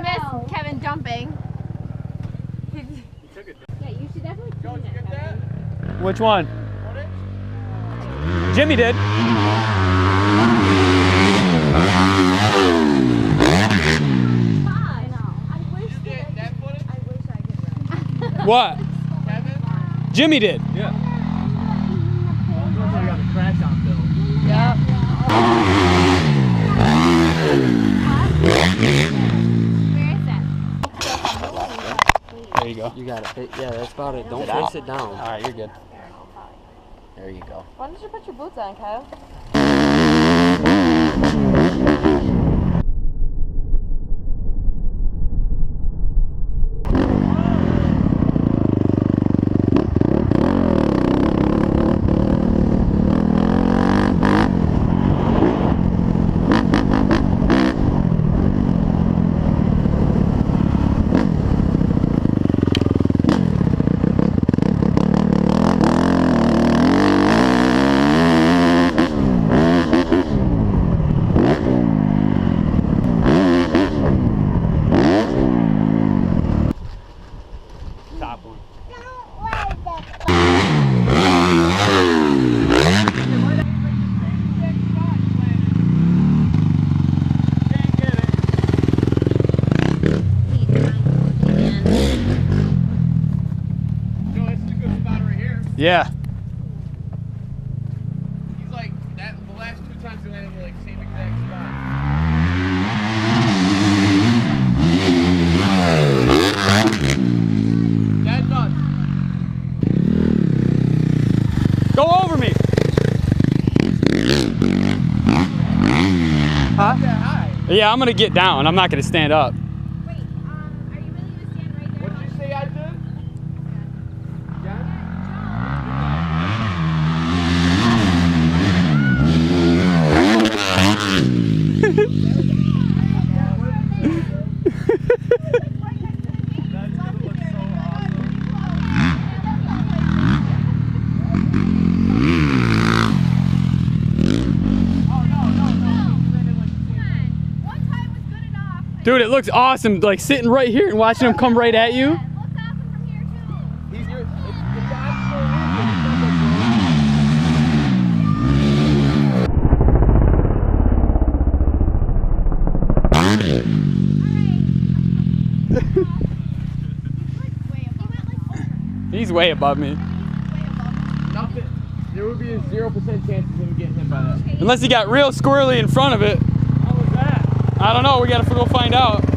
miss Kevin jumping. Yeah, you should definitely clean it, Kevin. Which one? Jimmy did. What? Jimmy did. Yeah. I got a crash on film. Yep. There you go. You got it. Yeah, that's about it. Don't face it down. All right, you're good. There you go. Why don't you put your boots on, Kyle? Top one. Yeah. He's like that. The last two times we landed were like same exact spot. That nuts. Go over me. Huh? Yeah, I'm gonna get down. I'm not gonna stand up. Wait, are you really gonna stand right there? What did you say I did? Dude, it looks awesome, like sitting right here and watching them come right at you. Looks awesome from here too. He's your. It's He's way above me. nothing. There would be a 0% chance of him getting hit by that. Unless he got real squirrely in front of it. How was that? I don't know, we gotta go find out.